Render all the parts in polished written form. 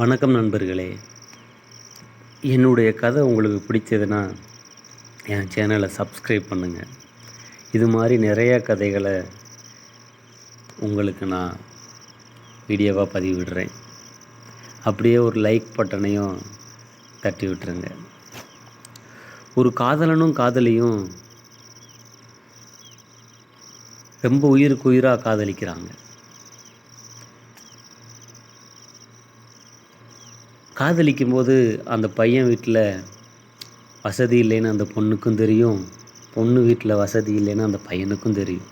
வணக்கம் நண்பர்களே. என்னுடைய கதை உங்களுக்கு பிடிச்சதுன்னா, என் சேனலை சப்ஸ்கிரைப் பண்ணுங்கள். இது மாதிரி நிறையா கதைகளை உங்களுக்கு நான் வீடியோவாக பதிவிடுறேன். அப்படியே ஒரு லைக் பட்டனையும் தட்டி விட்டுருங்க. ஒரு காதலனும் காதலியும் ரொம்ப உயிருக்கு உயிராக காதலிக்கிறாங்க. காதலிக்கும்போது அந்த பையன் வீட்டில் வசதி இல்லைன்னு அந்த பொண்ணுக்கும் தெரியும், பொண்ணு வீட்டில் வசதி இல்லைன்னு அந்த பையனுக்கும் தெரியும்.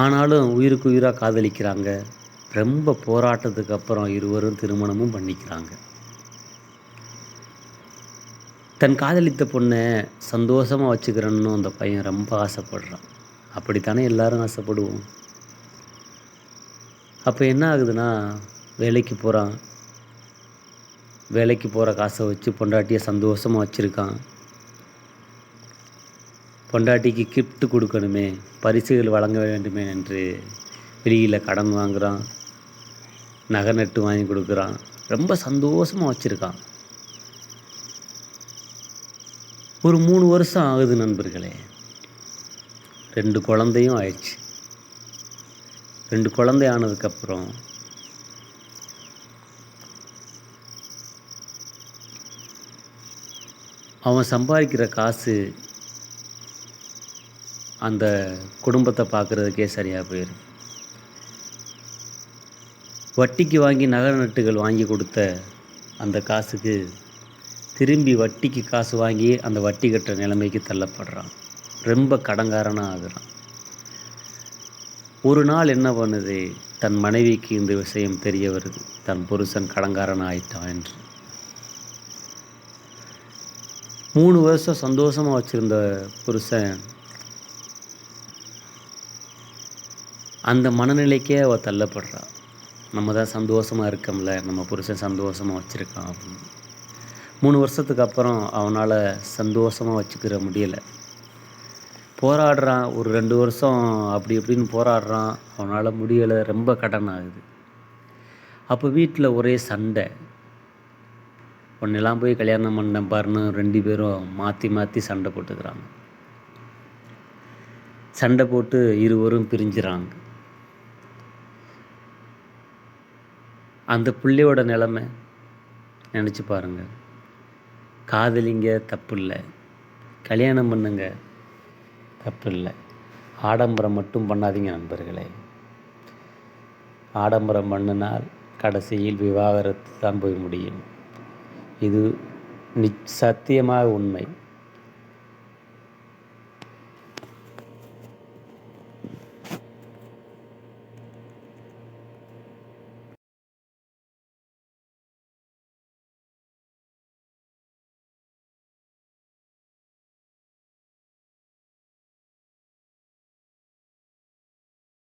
ஆனாலும் உயிருக்கு உயிராக காதலிக்கிறாங்க. ரொம்ப போராட்டத்துக்கு அப்புறம் இருவரும் திருமணமும் பண்ணிக்கிறாங்க. தன் காதலித்த பொண்ணை சந்தோஷமாக வச்சுக்கிறன்னு அந்த பையன் ரொம்ப ஆசைப்படுறான். அப்படித்தானே எல்லாரும் ஆசைப்படுவோம். அப்போ என்ன ஆகுதுன்னா, வேலைக்கு போகிறான். வேலைக்கு போகிற காசை வச்சு பொண்டாட்டியை சந்தோஷமாக வச்சுருக்கான். பொண்டாட்டிக்கு கிஃப்ட் கொடுக்கணுமே, பரிசுகள் வழங்க வேண்டுமே என்று வெளியில் கடன் வாங்குகிறான், நகை நட்டு வாங்கி கொடுக்குறான். ரொம்ப சந்தோஷமாக வச்சுருக்கான். ஒரு 3 வருஷம் ஆகுது நண்பர்களே. 2 குழந்தையும் ஆயிடுச்சு. 2 குழந்தை ஆனதுக்கப்புறம் அவன் சம்பாதிக்கிற காசு அந்த குடும்பத்தை பார்க்குறதுக்கே சரியாக போயிடும். வட்டிக்கு வாங்கி நகை நட்டுகள் வாங்கி கொடுத்த அந்த காசுக்கு திரும்பி வட்டிக்கு காசு வாங்கி அந்த வட்டி கட்டுற நிலைமைக்கு தள்ளப்படுறான். ரொம்ப கடன்காரனாக ஆகுறான். ஒரு நாள் என்ன பண்ணுது, தன் மனைவிக்கு இந்த விஷயம் தெரிய வருது, தன் புருஷன் கடன்காரன் ஆயிட்டான் என்று. 3 வருஷம் சந்தோஷமாக வச்சுருந்த புருஷன் அந்த மனநிலைக்கே அவள் தள்ளப்படுறா. நம்ம தான் சந்தோஷமாக இருக்கோம்ல, நம்ம புருஷன் சந்தோஷமாக வச்சுருக்கான் அப்படின்னு. 3 வருஷத்துக்கு அப்புறம் அவனால் சந்தோஷமாக வச்சுக்கிற முடியலை. போராடுறான். ஒரு 2 வருஷம் அப்படி இப்படின்னு போராடுறான். அவனால் முடியலை. ரொம்ப கடன் ஆகுது. அப்போ வீட்டில் ஒரே சண்டை. பொண்ணெல்லாம் போய் கல்யாணம் பண்ணேன் பாருன்னு 2 பேரும் மாற்றி மாற்றி சண்டை போட்டுக்கிறாங்க. சண்டை போட்டு இருவரும் பிரிஞ்சுறாங்க. அந்த பிள்ளையோட நிலைமை நினச்சி பாருங்கள். காதலிங்க தப்பு இல்லை, கல்யாணம் பண்ணுங்க தப்பு இல்லை, ஆடம்பரம் மட்டும் பண்ணாதீங்க நண்பர்களே. ஆடம்பரம் பண்ணினால் கடைசியில் விவாகரத்து தான் போய் முடியும். இது சத்தியமாக உண்மை.